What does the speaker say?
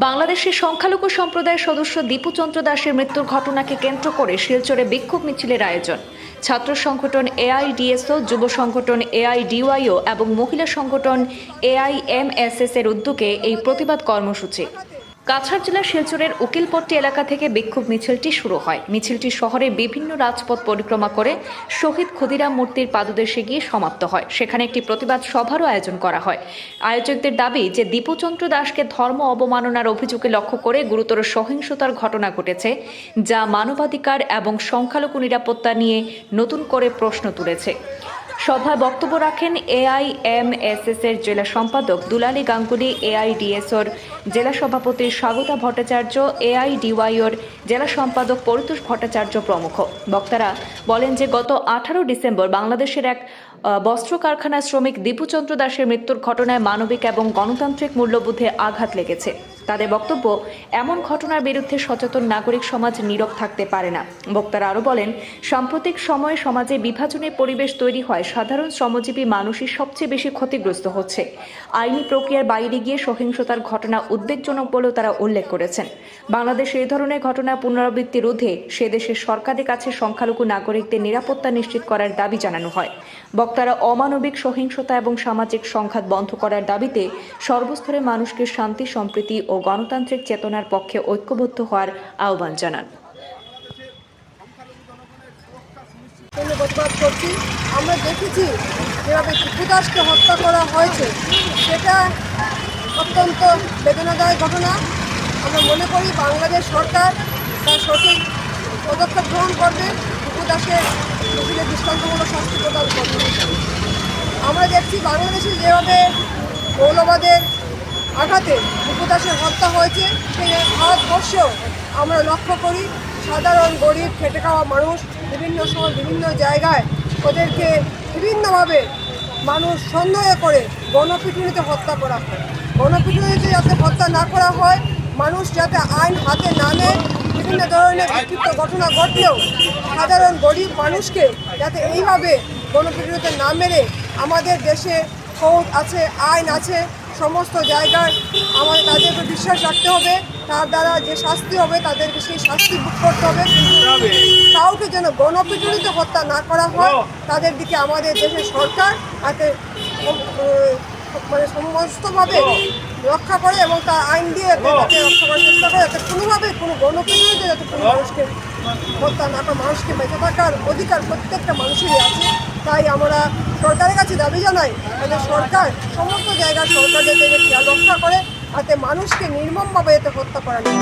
বাংলাদেশের সংখ্যালঘু সম্প্রদায়ের সদস্য দীপু চন্দ্র দাসের মৃত্যুর ঘটনাকে কেন্দ্র করে শিলচরে বিক্ষোভ মিছিলের আয়োজন। ছাত্র সংগঠন এআইডিএসও, যুব সংগঠন এআইডিওয়াইও এবং মহিলা সংগঠন এআইএমএসএস এর উদ্যোগে এই প্রতিবাদ কর্মসূচি। কাছাড় জেলার শিলচরের উকিলপট্টি এলাকা থেকে বিক্ষোভ মিছিলটি শুরু হয়। মিছিলটি শহরের বিভিন্ন রাজপথ পরিক্রমা করে শহীদ ক্ষুদিরাম মূর্তির পাদদেশে গিয়ে সমাপ্ত হয়। সেখানে একটি প্রতিবাদ সভারও আয়োজন করা হয়। আয়োজকদের দাবি যে দীপুচন্দ্র দাসকে ধর্ম অবমাননার অভিযোগে লক্ষ্য করে গুরুতর সহিংসতার ঘটনা ঘটেছে, যা মানবাধিকার এবং সংখ্যালঘু নিরাপত্তা নিয়ে নতুন করে প্রশ্ন তুলেছে। সভায় বক্তব্য রাখেন এআইএমএসএস এর জেলা সম্পাদক দুলালী গাঙ্গুলি, এআইডিএসওর জেলা সভাপতি স্বাগতা ভট্টাচার্য, এআইডিওয়াইওর জেলা সম্পাদক পরিতোষ ভট্টাচার্য প্রমুখ। বক্তারা বলেন যে গত 18 ডিসেম্বর বাংলাদেশের এক বস্ত্র কারখানার শ্রমিক দীপুচন্দ্র দাসের মৃত্যুর ঘটনায় মানবিক এবং গণতান্ত্রিক মূল্যবোধে আঘাত লেগেছে। তাদের বক্তব্য, এমন ঘটনার বিরুদ্ধে সচেতন নাগরিক সমাজ নীরব থাকতে পারে না। বক্তারা আরও বলেন, সাম্প্রতিক সময়ে সমাজে বিভাজনের পরিবেশ তৈরি হয় সাধারণ শ্রমজীবী মানুষই সবচেয়ে বেশি ক্ষতিগ্রস্ত হচ্ছে। আইনি প্রক্রিয়ার বাইরে গিয়ে সহিংসতার ঘটনা উদ্বেগজনক বলেও তারা উল্লেখ করেছেন। বাংলাদেশে এই ধরনের ঘটনার পুনরাবৃত্তি রোধে সে দেশের সরকারের কাছে সংখ্যালঘু নাগরিকদের নিরাপত্তা নিশ্চিত করার দাবি জানানো হয়। বক্তারা অমানবিক সহিংসতা এবং সামাজিক সংঘাত বন্ধ করার দাবিতে সর্বস্তরের মানুষকে শান্তি, সম্প্রীতি ও গণতান্ত্রিক চেতনার পক্ষে ঐক্যবদ্ধ হওয়ার আহ্বান জানান। প্রতিবাদ করছি। আমরা দেখেছি যেভাবে দীপু দাসকে হত্যা করা হয়েছে, সেটা অত্যন্ত বেদনাদায়ক ঘটনা। আমরা মনে করি বাংলাদেশ সরকার তার সঠিক পদক্ষেপ গ্রহণ করবে, দীপু দাসের দোষীদের দৃষ্টান্তমূলক শাস্তি প্রদান করবে। আমরা দেখছি বাংলাদেশে যেভাবে মৌলবাদের আঘাতে দীপু দাসের হত্যা হয়েছে, সেই ভারতবর্ষেও আমরা লক্ষ্য করি সাধারণ গরিব খেটে খাওয়া মানুষ বিভিন্ন সময় বিভিন্ন জায়গায় ওদেরকে বিভিন্নভাবে মানুষ সন্দেহ করে গণপিটুনিতে হত্যা করা হয়। গণপিটুনিতে যাতে হত্যা না করা হয়, মানুষ যাতে আইন হাতে না নেয়, বিভিন্ন ধরনের বিক্ষিপ্ত ঘটনা ঘটলেও সাধারণ গরিব মানুষকে যাতে এইভাবে গণপিটুনিতে না মেরে আমাদের দেশে ফৌজ আছে, আইন আছে, সমস্ত জায়গায় আমাদের তাদেরকে বিশ্বাস রাখতে হবে। তার দ্বারা যে শাস্তি হবে তাদেরকে সেই শাস্তি ভোগ করতে হবে। কাউকে যেন গণপিটুনিতে হত্যা না করা হয়, তাদের দিকে আমাদের দেশের সরকার হাতে মানে সমস্তভাবে রক্ষা করে এবং তার আইন দিয়ে তাকে রক্ষা করার চেষ্টা করে, যাতে কোনোভাবে কোনো গণপিটুনিতে যাতে কোনো মানুষকে হত্যা না করে। মানুষকে বেঁচে থাকার অধিকার প্রত্যেকটা মানুষেরই আছে। তাই আমরা সরকারের কাছে দাবি জানাই যাতে সরকার সমস্ত জায়গার সরকার যাতে খেয়াল রক্ষা করে, যাতে মানুষকে নির্মমভাবে যাতে হত্যা করা যায়।